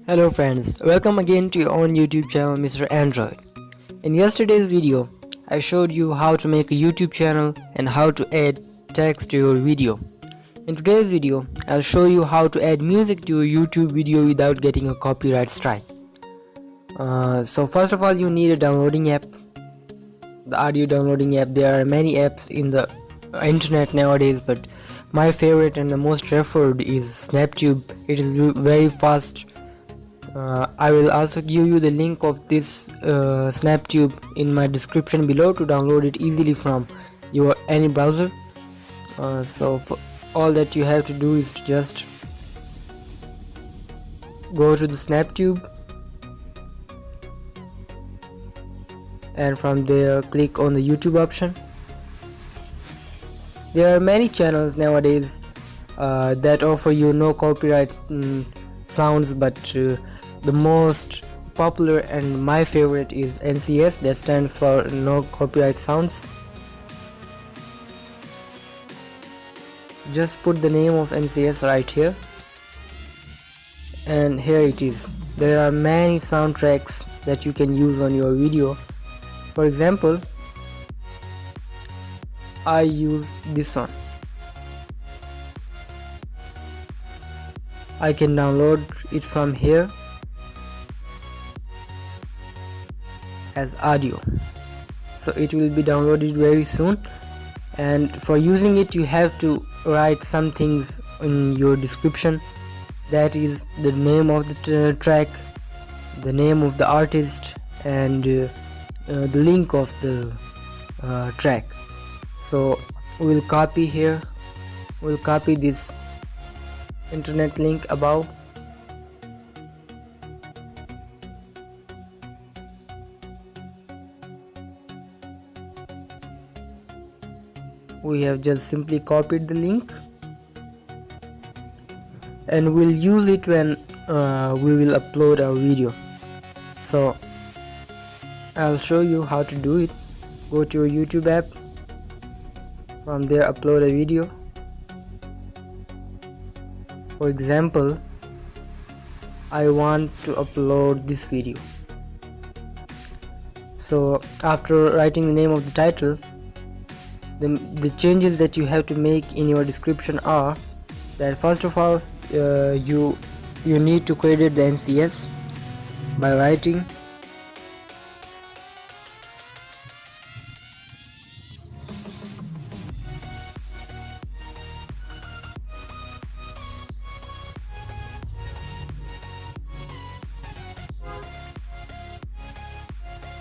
Hello friends, welcome again to your own YouTube channel Mr. Android. In yesterday's video, I showed you how to make a YouTube channel and how to add text to your video. In today's video, I'll show you how to add music to your YouTube video without getting a copyright strike. So first of all, you need a downloading app. The audio downloading app. There are many apps in the internet nowadays, but my favorite and the most referred is SnapTube. It is very fast. I will also give you the link of this SnapTube in my description below to download it easily from your any browser. So all that you have to do is to just go to the SnapTube and from there click on the YouTube option. There are many channels nowadays that offer you no copyright sounds, but the most popular and my favorite is NCS, that stands for no copyright sounds. Just put the name of NCS right here, and here it is. There are many soundtracks that you can use on your video. For example, I use this one. I can download it from here as audio, so it will be downloaded very soon. And for using it, you have to write some things in your description, that is the name of the track, the name of the artist, and the link of the track. So we'll copy here, we'll copy this internet link above. We have just simply copied the link, and we'll use it when we will upload our video. So I'll show you how to do it. Go to your YouTube app, from there upload a video. For example, I want to upload this video. So after writing the name of the title, the changes that you have to make in your description are that first of all, you need to credit the NCS by writing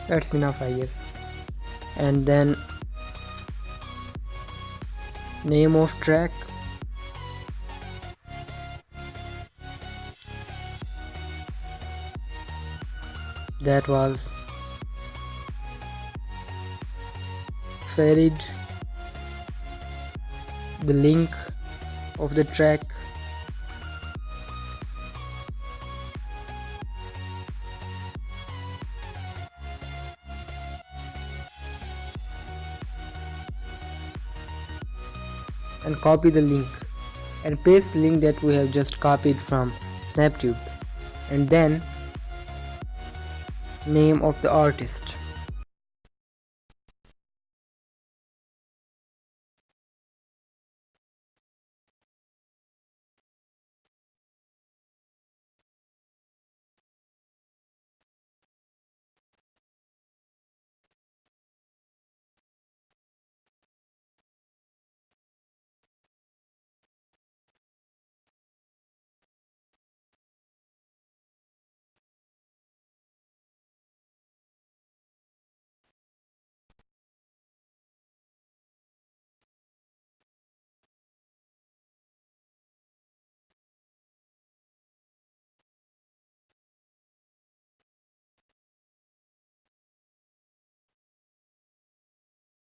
that's enough, I guess. And then name of track, that was Farid, the link of the track, and copy the link and paste the link that we have just copied from SnapTube, and then name of the artist.